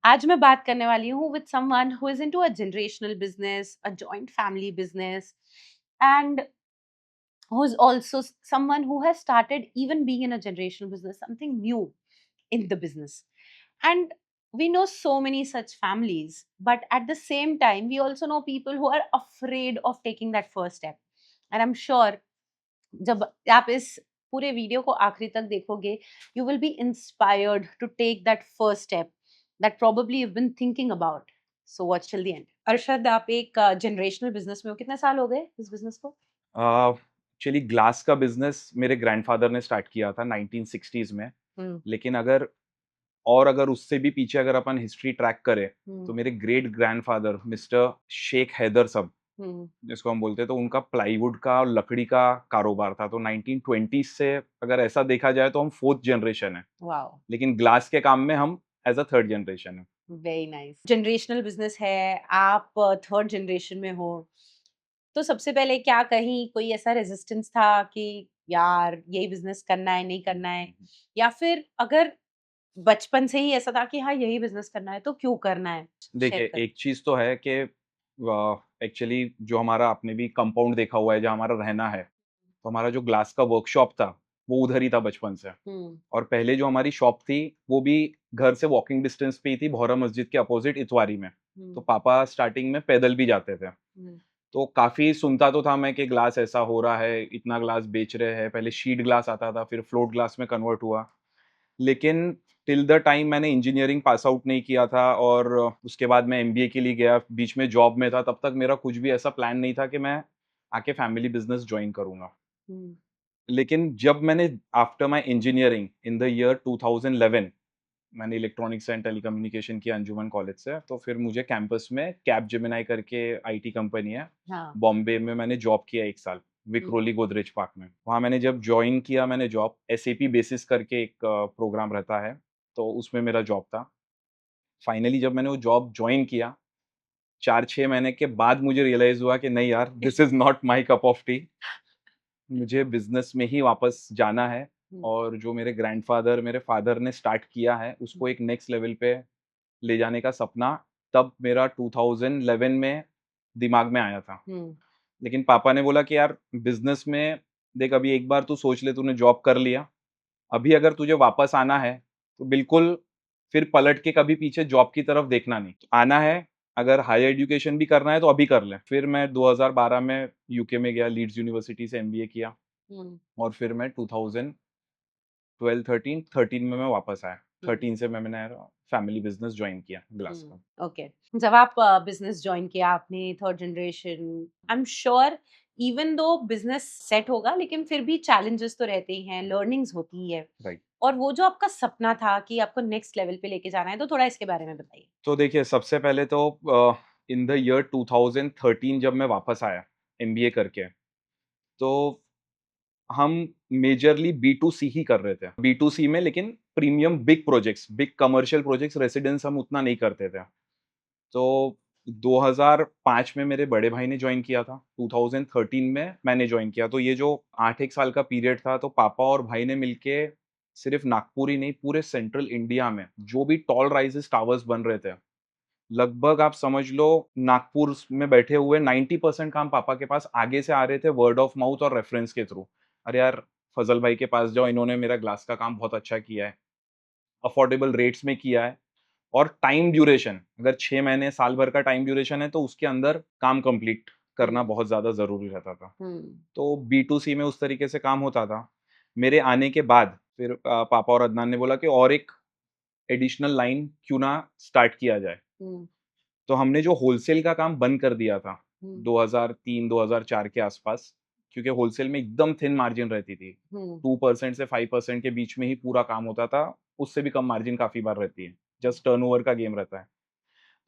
आज मैं बात करने वाली हूँ with someone who is into a generational business, a joint family business, and who is also someone who has started even being in a generational business, something new in the business. And we know so many such families, but at the same time, we also know people who are afraid of taking that first step. And I'm sure जब आप इस पूरे video को आखिरी तक देखोगे, you will be inspired to take that first step that probably you've been thinking about. So watch till the end. Arshad, आप एक जनरेशनल बिजनेस में हो, कितने साल हो गए इस बिजनेस को? एक्चुअली ग्लास का बिजनेस मेरे ग्रैंडफादर ने स्टार्ट किया था 1960s में। हम्म। लेकिन अगर उससे भी पीछे अगर अपन हिस्ट्री ट्रैक करें तो हम्म। मेरे great grandfather mister Sheikh Haidar सब, हम्म। जिसको हम बोलते हैं, तो उनका प्लाईवुड का और लकड़ी का कारोबार था। तो 1920 से अगर ऐसा देखा जाए तो हम फोर्थ जनरेशन है, वाओ, लेकिन ग्लास के काम में हम एज अ थर्ड जनरेशन है। Very nice. जनरेशनल बिजनेस है, आप थर्ड जनरेशन में हो, तो सबसे पहले क्या कहीं कोई ऐसा रेजिस्टेंस था कि यार यही बिजनेस करना है, नहीं करना है, या फिर अगर बचपन से ही ऐसा था कि हाँ यही बिजनेस करना है तो क्यों करना है? शेयर देखिए, कर। एक चीज तो है कि एक्चुअली जो हमारा, आपने भी कंपाउंड देखा हुआ है जहाँ हमारा रहना है, तो हमारा जो ग्लास का वर्कशॉप था वो उधर ही था बचपन से। हम्म। और पहले जो हमारी शॉप थी वो भी घर से वॉकिंग डिस्टेंस पे ही थी, भौरा मस्जिद के अपोजिट इतवारी में। तो हम्म। पापा स्टार्टिंग में पैदल भी जाते थे। हम्म। तो काफ़ी सुनता तो था मैं कि ग्लास ऐसा हो रहा है, इतना ग्लास बेच रहे हैं। पहले शीट ग्लास आता था, फिर फ्लोट ग्लास में कन्वर्ट हुआ। लेकिन टिल द टाइम मैंने इंजीनियरिंग पास आउट नहीं किया था और उसके बाद मैं एमबीए के लिए गया, बीच में जॉब में था, तब तक मेरा कुछ भी ऐसा प्लान नहीं था कि मैं आके फैमिली बिज़नेस जॉइन करूँगा। हम्म। लेकिन जब मैंने after my engineering in the year 2011 मैंने इलेक्ट्रॉनिक्स एंड टेलीकम्युनिकेशन किया अंजुमन कॉलेज से, तो फिर मुझे कैंपस में कैप जेमिनाई करके आईटी कंपनी है, हाँ। बॉम्बे में मैंने जॉब किया 1 साल, हम्म। विक्रोली गोदरेज पार्क में। वहाँ मैंने जब जॉइन किया मैंने जॉब, एसएपी बेसिस करके एक प्रोग्राम रहता है, तो उसमें मेरा जॉब था। फाइनली जब मैंने वो जॉब जॉइन किया, 4-6 महीने के बाद मुझे रियलाइज़ हुआ कि नहीं यार, this is not my cup of T. मुझे बिज़नेस में ही वापस जाना है हम्म। और जो मेरे ग्रैंडफ़ादर, मेरे फ़ादर ने स्टार्ट किया है, उसको एक नेक्स्ट लेवल पे ले जाने का सपना तब मेरा 2011 में दिमाग में आया था। हम्म। लेकिन पापा ने बोला कि यार बिज़नेस में देख, अभी एक बार तू सोच ले, तूने जॉब कर लिया, अभी अगर तुझे वापस आना है, तो बिल्कुल फिर पलट के कभी पीछे जॉब की तरफ देखना नहीं। आना है, अगर हायर एजुकेशन भी करना है तो अभी कर ले। फिर मैं 2012 में यूके में गया, लीड्स यूनिवर्सिटी से एमबीए किया हम्म। और फिर मैं 2012-13 में मैं वापस आया। हम्म। 13 से मैंने फैमिली बिज़नेस जॉइन किया ग्लास का। ओके। जब आप बिजनेस ज्वाइन किया आपने, third generation, I am sure even though business set होगा लेकिन फिर भी चैलेंजेस तो रहते ही हैं, लर्निंग्स होती ही है। राइट। और वो जो आपका सपना था कि आपको नेक्स्ट लेवल पे लेके जाना है, तो थोड़ा इसके बारे में बताइए। तो देखिए, सबसे पहले तो इन द ईयर 2013 जब मैं वापस आया एमबीए करके, तो हम मेजरली बी टू सी ही कर रहे थे। बी टू सी में, लेकिन premium big projects, big commercial projects, residence हम उतना नहीं करते थे। तो 2005 में मेरे बड़े भाई ने जॉइन किया था, 2013 में मैंने जॉइन किया। तो ये जो 8 एक साल का पीरियड था, तो पापा और भाई ने मिलके सिर्फ नागपुर ही नहीं, पूरे सेंट्रल इंडिया में जो भी टॉल राइजेस टावर्स बन रहे थे, लगभग आप समझ लो नागपुर में बैठे हुए 90% काम पापा के पास आगे से आ रहे थे, वर्ड ऑफ माउथ और रेफरेंस के थ्रू। अरे यार, फजल भाई के पास जाओ, इन्होंने मेरा ग्लास का काम बहुत अच्छा किया है, अफोर्डेबल रेट्स में किया है। और टाइम ड्यूरेशन, अगर 6 महीने साल भर का टाइम ड्यूरेशन है तो उसके अंदर काम कंप्लीट करना हम्म। बहुत ज़्यादा ज़रूरी रहता था। हम्म। तो बी टू सी में उस तरीके से काम होता था। मेरे आने के बाद फिर पापा और अदनान ने बोला कि और एक एडिशनल लाइन क्यों ना स्टार्ट किया जाए। हम्म। तो हमने जो होलसेल का काम बंद कर दिया था हम्म। 2003-2004 के आसपास, क्योंकि होलसेल में एकदम थिन मार्जिन रहती थी। हम्म। 2% से 5% के बीच में ही पूरा काम होता था, उससे भी कम मार्जिन काफ़ी बार रहती है, जस्ट टर्नओवर का गेम रहता है।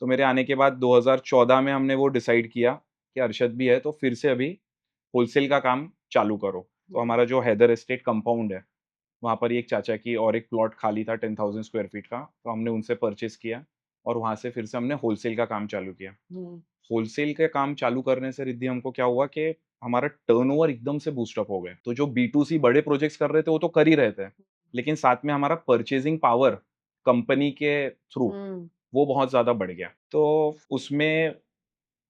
तो मेरे आने के बाद 2014 में हमने वो डिसाइड किया कि अरशद भी है तो फिर से अभी होलसेल का काम चालू करो। तो हम्म। हमारा जो हैदर एस्टेट कंपाउंड है, वहाँ पर ही एक चाचा की और एक प्लॉट खाली था 10,000 स्क्वायर फीट का, तो हमने उनसे परचेज़ किया और वहाँ से फिर से हमने होलसेल का काम चालू किया। हम्म। होलसेल के काम चालू करने से रिद्धि हमको क्या हुआ कि हमारा टर्नओवर एकदम से बूस्ट अप हो गए। तो जो बी टू सी बड़े प्रोजेक्ट्स कर रहे थे वो तो कर ही रहे थे, लेकिन साथ में हमारा परचेजिंग पावर कंपनी के थ्रू, हम्म। वो बहुत ज़्यादा बढ़ गया। तो उसमें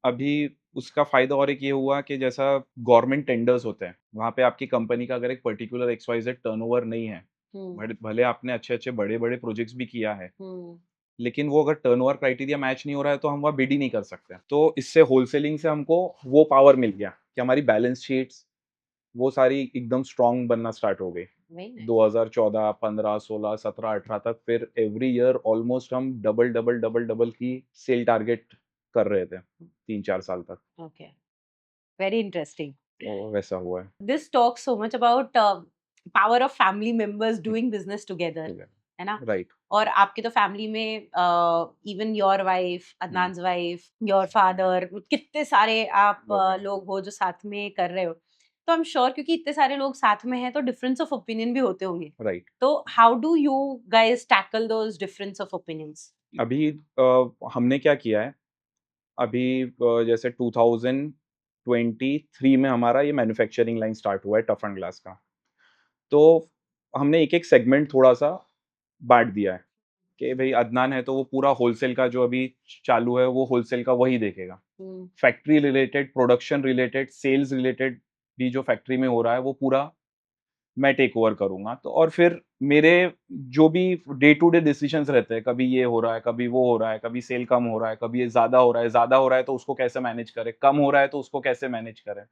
अभी उसका फ़ायदा और एक ये हुआ कि जैसा गवर्नमेंट टेंडर्स होते हैं, वहाँ पे आपकी कंपनी का अगर एक पर्टिकुलर एक्स-वाई-ज़ेड टर्नओवर नहीं है, हम्म भले आपने अच्छे-अच्छे बड़े-बड़े प्रोजेक्ट्स भी किया है, हम्म लेकिन वो अगर टर्नओवर क्राइटेरिया मैच नहीं हो रहा है तो हम वहाँ बिड ही नहीं कर सकते। तो इससे होलसेलिंग से हमको वो पावर मिल गया कि हमारी बैलेंस शीट्स वो सारी एकदम स्ट्रॉन्ग बनना स्टार्ट हो गई। वेरी नाइस 2014, 15, 16, 17, 18 तक फिर एवरी ईयर ऑलमोस्ट हम डबल की सेल टारगेट कर रहे थे 3-4 साल तक। ओके वेरी इंटरेस्टिंग तो वैसा हुआ है। this talks so much about power of family members doing business together ठीक है। है ना राइट। और आपके तो फैमिली में even your wife Adnan's wife your father कितने सारे आप लोग हैं। लोग हो जो साथ में कर रहे हो तो आई एम श्योर क्योंकि इतने सारे लोग साथ में हैं तो डिफरेंस ऑफ ओपिनियन भी होते होंगे राइट। तो how do you guys tackle those difference of opinions अभी हमने क्या किया है, अभी जैसे 2023 में हमारा ये मैन्युफैक्चरिंग लाइन स्टार्ट हुआ है टफ एंड ग्लास का। तो हमने एक-एक सेगमेंट थोड़ा-सा बाँट दिया है कि भई अदनान है तो वो पूरा होलसेल का जो अभी चालू है वो होलसेल का वही देखेगा। Factory related, production related, sales related भी जो फैक्ट्री में हो रहा है वो पूरा मैं टेक ओवर करूँगा। तो और फिर मेरे जो भी डे टू डे डिसीजंस रहते हैं, कभी ये हो रहा है, कभी वो हो रहा है, कभी सेल कम हो रहा है, कभी ये ज़्यादा हो रहा है तो उसको कैसे मैनेज करें, कम हो रहा है तो उसको कैसे मैनेज करें।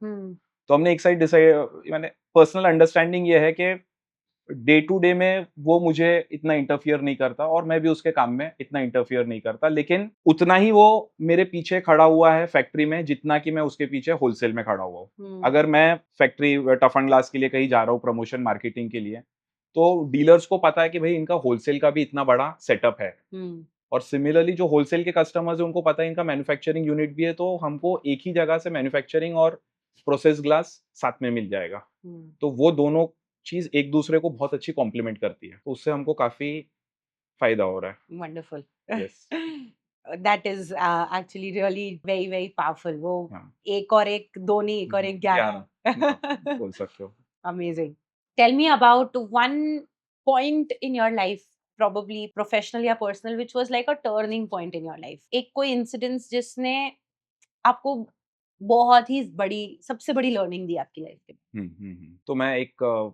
तो हमने एक साइड डिसाइड मैंने पर्सनल अंडरस्टैंडिंग ये है कि डे टू डे में वो मुझे इतना इंटरफियर नहीं करता और मैं भी उसके काम में इतना इंटरफियर नहीं करता, लेकिन उतना ही वो मेरे पीछे खड़ा हुआ है फैक्ट्री में जितना कि मैं उसके पीछे होलसेल में खड़ा हुआ हूँ। अगर मैं फैक्ट्री टफ एंड ग्लास के लिए कहीं जा रहा हूँ प्रमोशन मार्केटिंग के लिए, तो डीलर्स को पता है कि भाई इनका होलसेल का भी इतना बड़ा सेटअप है और सिमिलरली जो होलसेल के कस्टमर्स है उनको पता है इनका मैन्युफैक्चरिंग यूनिट भी है, तो हमको एक ही जगह से मैन्युफैक्चरिंग और प्रोसेस ग्लास साथ में मिल जाएगा। तो वो दोनों चीज़ एक दूसरे को बहुत अच्छी कॉम्प्लीमेंट करती है। तो उससे हमको काफ़ी फ़ायदा हो रहा है। Wonderful yes. That is actually really very very powerful वो हाँ। एक और एक दो नहीं एक और एक 11 11 बोल सकते हो। amazing tell me about one point in your life probably professional या personal which was like a turning point in your life एक कोई इंसिडेंस जिसने आपको बहुत ही बड़ी सबसे बड़ी लर्निंग दी आपकी लाइफ के तो मैं एक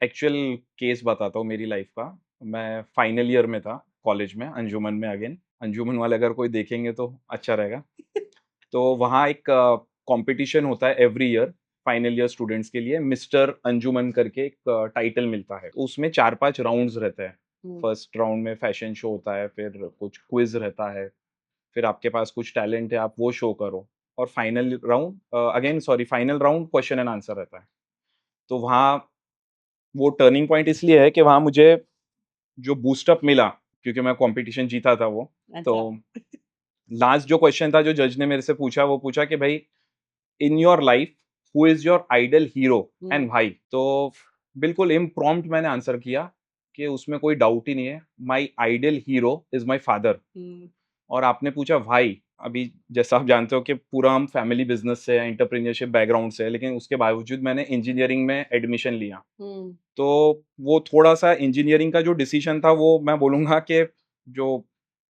एक्चुअल केस बताता हूँ मेरी लाइफ़ का। मैं फाइनल ईयर में था कॉलेज में, अंजुमन में अगेन। अंजुमन वाले अगर कोई देखेंगे तो अच्छा रहेगा। तो वहाँ एक कॉम्पिटिशन होता है every year final year students के लिए, मिस्टर अंजुमन करके एक टाइटल मिलता है। तो उसमें 4-5 राउंड्स रहते हैं। फर्स्ट राउंड में फैशन शो होता है, फिर कुछ क्विज़ रहता है, फिर आपके पास कुछ टैलेंट है आप वो शो करो और final round question and answer रहता है। तो वहाँ वो टर्निंग पॉइंट इसलिए है कि वहाँ मुझे जो बूस्ट अप मिला क्योंकि मैं कॉम्पिटिशन जीता था वो। तो अच्छा लास्ट जो क्वेश्चन था जो जज ने मेरे से पूछा वो पूछा कि भाई in your life who is your idol hero and भाई। तो बिल्कुल इम्प्रॉम्प्ट मैंने आंसर किया कि उसमें कोई डाउट ही नहीं है, my idol hero is my father. और आपने पूछा भाई, अभी जैसा आप जानते हो कि पूरा हम फैमिली बिजनेस से एंटरप्रेन्योरशिप बैकग्राउंड से है, लेकिन उसके बावजूद मैंने इंजीनियरिंग में एडमिशन लिया। तो वो थोड़ा-सा इंजीनियरिंग का जो डिसीजन था वो मैं बोलूँगा कि जो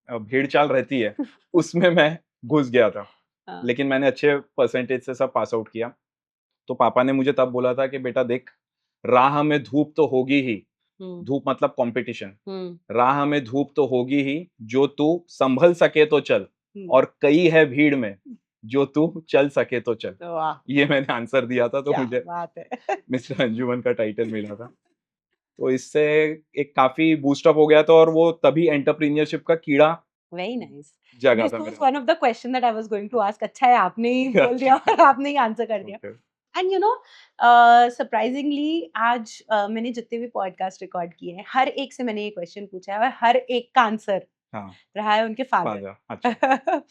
भेड़-चाल रहती है उसमें मैं घुस गया था। लेकिन मैंने अच्छे परसेंटेज से सब पास आउट किया। तो पापा ने मुझे तब बोला था कि बेटा देख, राह में धूप तो होगी ही, धूप मतलब कॉम्पिटिशन। राह में धूप तो होगी ही, जो तू संभल सके तो चल और कई है भीड़ में, जो तू चल सके तो चल। वाह ये मैंने आंसर दिया था तो क्या मुझे बात है मिस्टर अंजुमन का टाइटल मिला था। तो इससे एक काफ़ी बूस्ट अप हो गया था और वो तभी एंटरप्रेन्योरशिप का कीड़ा वेरी नाइस जागा दिस था वाज मेरे one of the question that I was going to ask अच्छा है आपने ही बोल दिया अच्छा। और आपने ही आंसर कर दिया okay. And you know surprisingly आज मैंने जितने भी पॉडकास्ट रिकॉर्ड किए हैं हर एक से मैंने ये क्वेश्चन पूछा है और हर एक का आंसर हाँ, रहा है उनके फादर फादर अच्छा।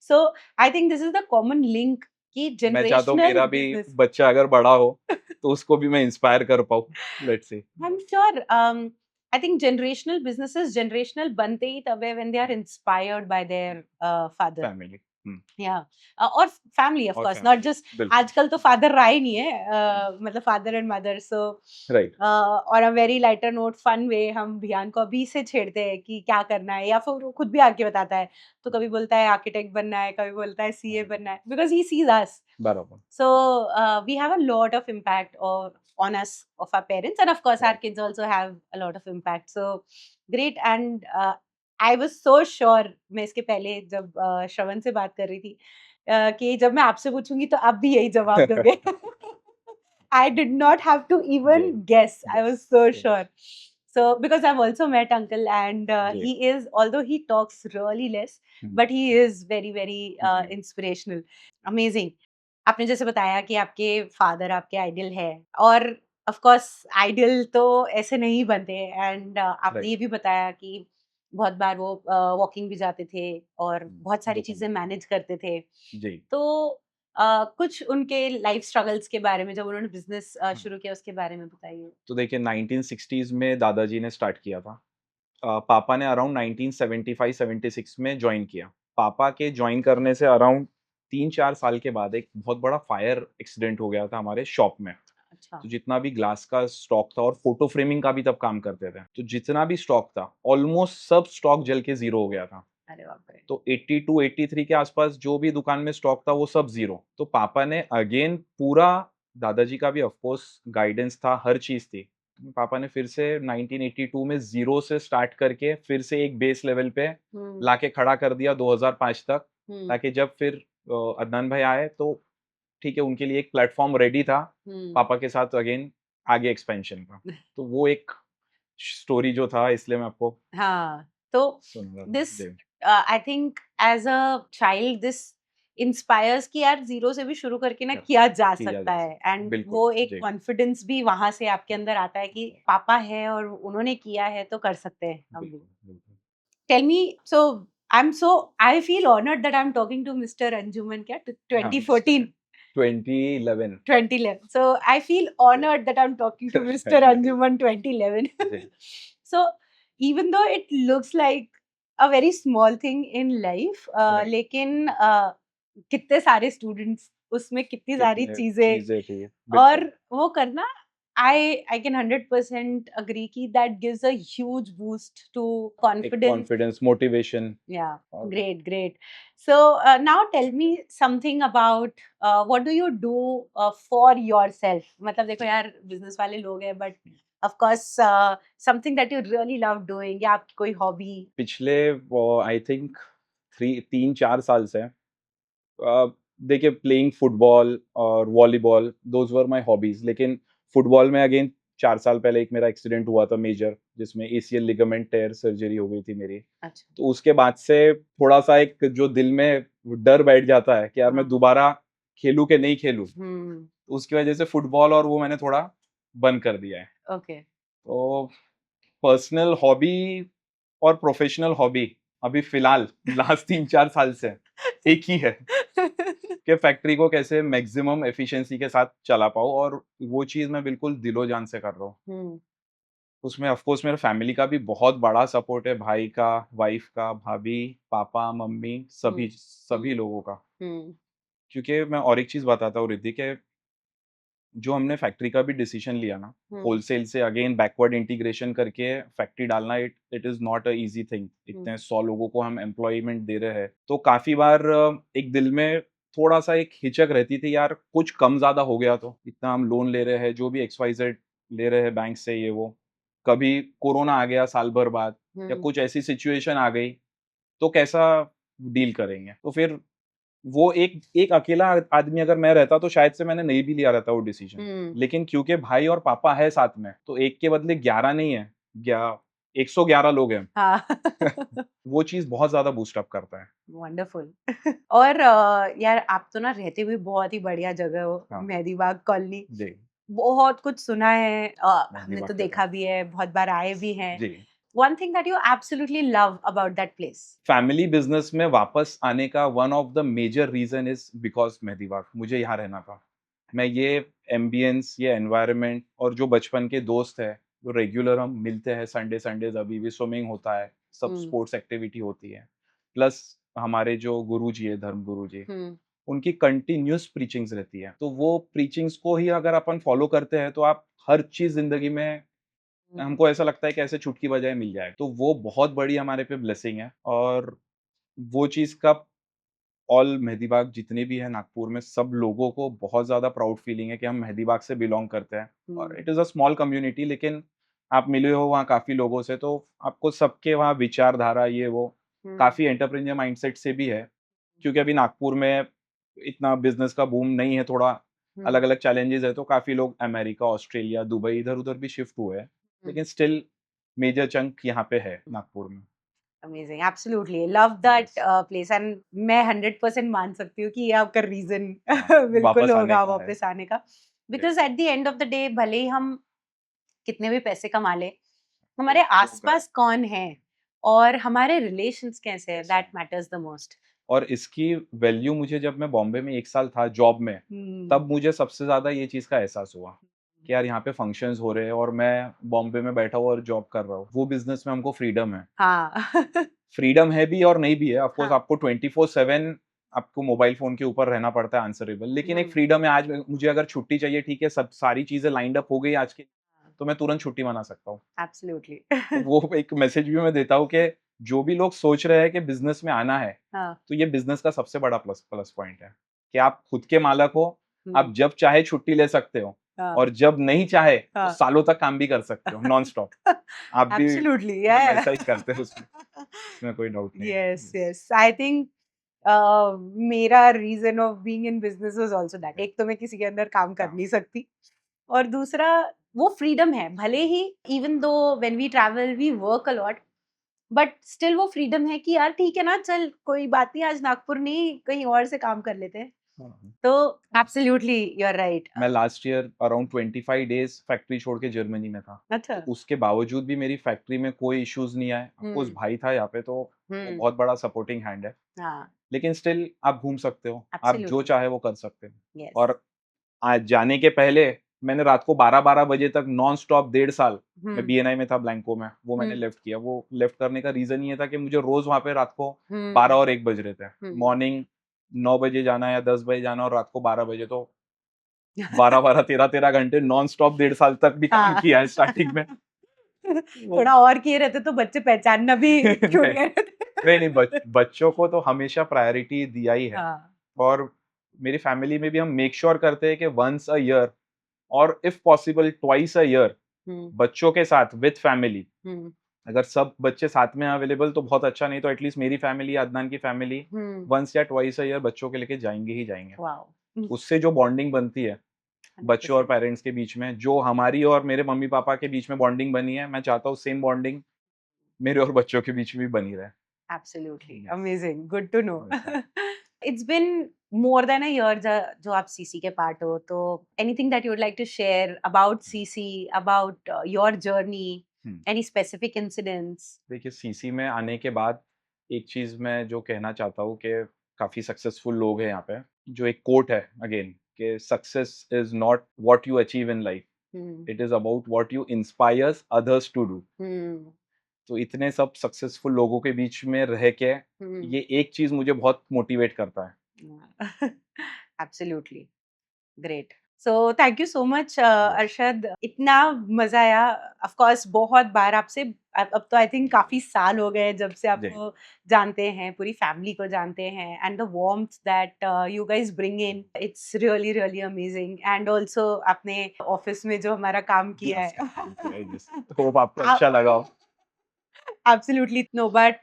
So I think this is the common link कि मैं चाहता हूँ जनरेशनल मेरा भी बिजनेस बच्चा अगर बड़ा हो तो उसको भी मैं इंस्पायर कर पाऊँ। Let's see. I'm sure. I think generational businesses generational बनते ही तब है when they are inspired by their father. Family. या और फैमिली ऑफ और कोर्स, नॉट फैमिली जस्ट बिल्कुल आजकल तो फादर रहा ही नहीं है, मतलब father and mother, so right और a very lighter note fun way हम भियान को अभी से छेड़ते हैं कि क्या करना है, या फिर वो खुद भी आके बताता है, तो कभी बोलता है आर्किटेक्ट बनना है, कभी बोलता है सीए बनना है, बिकॉज ही सीज अस. बराबर So we have a lot of impact on us of our parents, and of course our right kids also have a lot of impact. So great. And I was so sure, मैं इसके पहले जब श्रवण से बात कर रही थी कि जब मैं आपसे पूछूंगी तो आप भी यही जवाब दोगे. I did not have to even जी guess. I was yes so sure. So because I've also met uncle, and जी he is, although he talks really less, but he is very very जी inspirational. Amazing. आपने जैसे बताया कि आपके father आपके idol है, और ऑफ कोर्स आइडल तो ऐसे नहीं बनते, एंड आपने राइट ये भी बताया कि बहुत बार वो वॉकिंग भी जाते थे और बहुत सारी दुकान चीजें मैनेज करते थे. जी तो कुछ उनके लाइफ स्ट्रगल्स के बारे में, जब उन्होंने बिजनेस हाँ, शुरू किया, उसके बारे में बताइए. तो देखिए 1960s में दादाजी ने स्टार्ट किया था पापा ने अराउंड 1975-76 में ज्वाइन किया पापा के ज्वाइन करने से अराउंड 3-4 साल के बाद एक बहुत बड़ा फायर एक्सीडेंट हो गया था हमारे शॉप में अच्छा. तो जितना भी ग्लास का स्टॉक था और फोटो फ्रेमिंग का भी तब काम करते थे तो जितना भी स्टॉक था ऑलमोस्ट सब स्टॉक जल के जीरो हो गया था अरे बाप रे. तो 82 83 के आसपास जो भी दुकान में स्टॉक था वो सब जीरो तो पापा ने अगेन पूरा दादाजी का भी ऑफ कोर्स गाइडेंस था हर चीज थी तो पापा ने फिर से 1982 में जीरो से स्टार्ट करके फिर से एक बेस लेवल पे हम्म. लाके खड़ा कर दिया 2005 तक हम्म. ताकि जब फिर अदनान भाई आए तो ठीक है उनके लिए एक प्लेटफॉर्म रेडी था हम्म. पापा के साथ अगेन आगे एक्सपेंशन का तो वो एक स्टोरी जो था इसलिए मैं आपको हाँ, तो सुना रहा था दिस जी I think as a child this inspires कि यार जीरो से भी शुरू करके ना कर किया जा किया सकता जा है, सकता है एंड बिल्कुल वो एक जी कॉन्फिडेंस भी वहां से आपके अंदर आता है कि पापा है और उन्होंने किया है तो कर सकते हैं हम भी. बिल्कुल बिल्कुल tell me, so I feel honoured that I am talking to mister Anjuman, क्या हाँ 2014 2011 2011. So I feel जी honored that I'm talking to Mr. Anjuman 2011. जी So even though it looks like a very small thing in life, right लेकिन कितने सारे students उसमें कितनी सारी कितने चीजें चीजें थी और बिल्कुल वो करना, I can 100% agree कि that gives a huge boost to एक confidence. कॉन्फिडेंस मोटिवेशन Yeah, और great, great. So now tell me something about what do you do for yourself? मतलब देखो यार business वाले लोग हैं, but of course something that you really love doing, या आपकी कोई hobby. पिछले आई थिंक 3-4 साल से देखिए प्लेइंग फुटबॉल और volleyball those were my hobbies लेकिन फुटबॉल में अगेन 4 साल पहले एक मेरा एक्सीडेंट हुआ था मेजर जिसमें एसीएल लिगामेंट टेयर सर्जरी हो गई थी मेरी अच्छा. तो उसके बाद से थोड़ा सा एक जो दिल में डर बैठ जाता है कि यार मैं हाँ. दोबारा खेलूं कि नहीं खेलूं हम्म. तो उसकी वजह से फुटबॉल और वो मैंने थोड़ा बंद कर दिया है Okay. तो पर्सनल हॉबी और प्रोफेशनल हॉबी अभी फिलहाल लास्ट 3-4 साल से एक ही है कि फैक्ट्री को कैसे मैक्सिमम एफिशिएंसी के साथ चला पाऊँ और वो चीज़ मैं बिल्कुल दिलो जान से कर रहा हूँ। हम्म. उसमें ऑफ कोर्स मेरे फैमिली का भी बहुत बड़ा सपोर्ट है, भाई का, वाइफ का, भाभी, पापा, मम्मी हम्म. सभी लोगों का। हम्म. क्योंकि मैं और एक चीज़ बताता हूँ रिद्धि के जो हमने फैक्ट्री का भी डिसीजन लिया ना, हम्म. होलसेल से अगेन बैकवर्ड इंटीग्रेशन करके फैक्ट्री डालना it is not a easy thing. इतने 100 लोगों को हम एम्प्लॉयमेंट दे रहे हैं। तो काफ़ी बार एक दिल में थोड़ा-सा एक हिचक रहती थी यार कुछ कम ज़्यादा हो गया तो, इतना हम लोन ले रहे हैं, जो भी एक्स-वाई-ज़ेड ले रहे हैं बैंक से ये वो। कभी कोरोना आ गया साल भर बाद या हम्म. कुछ ऐसी सिचुएशन आ गई, तो कैसा डील करेंगे? तो फिर वो एक एक अकेला आदमी अगर मैं रहता तो शायद से मैंने नहीं भी लिया रहता वो डिसीजन। हम्म. लेकिन क्योंकि भाई और पापा है साथ में, तो 1 के बदले 11 नहीं है, 111 लोग हैं। हाँ. वो चीज़ बहुत ज़्यादा बूस्ट अप करता है। वंडरफुल. और यार आप तो ना रहते हुए बहुत ही बढ़िया जगह हो, हाँ, मेहदीबाग कॉलोनी. जी, बहुत कुछ सुना है, हमने मेहंदीबाग तो के देखा पास। भी है, बहुत बार आए भी हैं. जी, one thing that you absolutely love about that place. Family business में वापस आने का one of the major reason is because Mehndibagh, मुझे यहाँ रहना था। मैं ये एम्बियंस, ये एनवायरनमेंट और जो बचपन के दोस्त हैं, जो रेगुलर हम मिलते हैं संडेज़ अभी भी स्विमिंग होता है, सब हम्म. स्पोर्ट्स एक्टिविटी होती है। प्लस हमारे जो गुरुजी है, धर्म गुरुजी, हम्म, उनकी कंटिन्यूअस प्रीचिंग्स रहती है। तो वो प्रीचिंग्स को ही अगर अपन फॉलो करते हैं तो आप हर चीज़ ज़िंदगी में, हमको ऐसा लगता है कि ऐसे चुटकी बजाए मिल जाए। तो वो बहुत बड़ी हमारे पे ब्लेसिंग है, और वो चीज़ का ऑल मेहदीबाग जितने भी हैं नागपुर में, सब लोगों को बहुत ज़्यादा प्राउड फीलिंग है कि हम मेहदीबाग से बिलॉन्ग करते हैं। और it is a small community, लेकिन आप मिले हो वहाँ काफ़ी लोगों से, तो आपको सबके वहाँ विचारधारा ये वो हम्म, काफ़ी एंटरप्रेन्योर माइंडसेट से भी है। क्योंकि अभी नागपुर में इतना बिज़नेस का बूम नहीं है, थोड़ा हम्म, अलग-अलग चैलेंजेस है, तो काफ़ी लोग अमेरिका, ऑस्ट्रेलिया, दुबई इधर-उधर भी शिफ्ट हुए हैं। हम्म। लेकिन स्टिल मेजर चंक यहाँ पे है नागपुर में। Amazing, absolutely love that yes. Place. And मैं 100% मान सकती हूँ कि ये आपका रीजन हाँ, बिल्कुल वापस आने होगा का है। वापस आने का। Because yes. At the end of the day भले ही हम कितने भी पैसे कमा ले, हमारे जो घर आसपास कौन है और हमारे रिलेशंस कैसे हैं, कैसे दैट हैं। Matters the most. और इसकी वैल्यू मुझे, जब मैं बॉम्बे में 1 साल था जॉब में, हम्म, तब मुझे सबसे ज़्यादा ये चीज़ का एहसास हुआ कि यार यहाँ पे फंक्शंस हो रहे हैं और मैं बॉम्बे में बैठा हूँ और जॉब कर रहा हूँ। वो बिज़नेस में हमको फ्रीडम है। हाँ फ्रीडम है भी और नहीं भी है। ऑफ कोर्स हाँ, आपको 24/7 आपको मोबाइल फ़ोन के ऊपर रहना पड़ता है आंसरेबल। लेकिन एक हम्म, फ्रीडम है, आज मुझे अगर छुट्टी चाहिए, ठीक है, सब सारी चीज़ें लाइन्ड अप हो गई आज की, तो मैं तुरंत छुट्टी मना सकता हूँ। एब्सोल्युटली तो वो एक मैसेज भी मैं देता हूँ कि जो भी लोग सोच रहे हैं कि बिज़नेस में आना है, हाँ, तो ये बिज़नेस का सबसे बड़ा प्लस प्लस पॉइंट है कि आप खुद के मालक हो, हम्म, आप जब चाहे छुट्टी ले सकते हो, हाँ, और जब नहीं चाहे तो हाँ सालों तक काम भी कर सकते हो नॉन स्टॉप। आप भी एब्सोल्युटली, सेम या ऐसा ही करते हो उसमें, इसमें कोई डाउट नहीं है। Yes yes, yes, I think मेरा reason of being in business was also that. Yes, एक तो मैं किसी के अंदर काम कर काम, नहीं सकती, और दूसरा वो फ्रीडम है। भले ही even though when we travel we work a lot, but still वो फ्रीडम है कि यार ठीक है ना, चल कोई बात नहीं, आज नागपुर नहीं कहीं और से काम कर लेते हैं। हाँ। तो एब्सोल्युटली यू आर राइट। मैं last year around 25 days factory छोड़ के जर्मनी में था। अच्छा। तो उसके बावजूद भी मेरी फैक्ट्री में कोई इश्यूज़ नहीं आए। ऑफ कोर्स हम्म, भाई था यहाँ पे, तो वो हम्म, बहुत बड़ा सपोर्टिंग हैंड है। हाँ लेकिन स्टिल आप घूम सकते हो, आप जो एब्सोल्युटली, चाहे वो कर सकते हो। यस, और आज जाने के पहले मैंने रात को 12-12 बजे तक नॉन स्टॉप 1.5 साल, मैं हम्म, बीएनआई में था ब्लैंको में, वो मैंने हम्म, लेफ्ट किया। वो लेफ्ट करने का रीज़न ये था कि मुझे रोज़ वहाँ पे रात को 12 हम्म, और 1 बज रहे थे। हम्म। मॉर्निंग 9 बजे जाना या 10 बजे जाना और रात को 12 बजे, तो 12-12, 13-13 घंटे नॉन स्टॉप 1.5 साल तक भी काम हाँ किया है स्टार्टिंग में। वो थोड़ा और किए रहते तो बच्चे पहचानना भी छूट नहीं, गए रहते। नहीं, बच्चों को तो हमेशा प्रायोरिटी दिया ही है। हाँ, और मेरी फैमिली में भी हम मेक श्योर करते हैं कि वन्स अ ईयर, और if possible twice a year, hmm, बच्चों के साथ विद फैमिली, हम्म, अगर सब बच्चे साथ में अवेलेबल तो बहुत अच्छा, नहीं तो एटलीस्ट मेरी फैमिली, अदनान की फैमिली हम्म, वन्स या ट्वाइस अ ईयर बच्चों के लेके जाएँगे ही जाएँगे। वाओ, उससे जो बॉन्डिंग बनती है बच्चों और 100%, पेरेंट्स के बीच में, जो हमारी और मेरे मम्मी-पापा के बीच में बॉन्डिंग बनी है, मैं चाहता हूँ सेम बॉन्डिंग मेरे और बच्चों के बीच में भी बनी रहे। Absolutely yes, amazing, good to know. वैसा। It's been more than a year जो आप सीसी के पार्ट हो, तो anything that you would like to share about CC, about your journey, hmm. Any specific incidents? देखिए, सीसी में आने के बाद एक चीज़ मैं जो कहना चाहता हूँ कि काफ़ी सक्सेसफुल लोग हैं यहाँ पे। जो एक कोट है अगेन, कि success is not what you achieve in life, hmm, it is about what you inspires others to do. Hmm, तो इतने सब सक्सेसफुल लोगों के बीच में रह के हम्म, ये एक चीज़ मुझे बहुत मोटिवेट करता है। Absolutely great. So thank you so much yes, Arshad, इतना मजा आया। ऑफ कोर्स बहुत बार आपसे, अब तो आई थिंक काफी साल हो गए जब से जी, आपको जानते हैं, पूरी फैमिली को जानते हैं, and the warmth that you guys bring in, it's really really amazing. And also आपने ऑफिस में जो हमारा काम किया यस, है thank you, I just hope आपको अच्छा लगा हो। एब्सोल्युटली नो, बट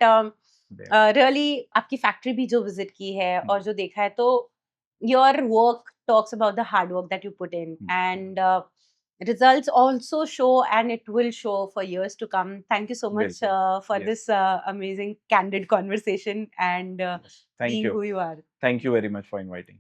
जी, रियली आपकी फैक्ट्री भी जो विजिट की है हुँ, और जो देखा है, तो your work talks about the hard work that you put in, hmm, and results also show, and it will show for years to come. Thank you so much बिल्कुल, for yes, this amazing candid conversation, and yes, thank being you, who you are. Thank you very much for inviting.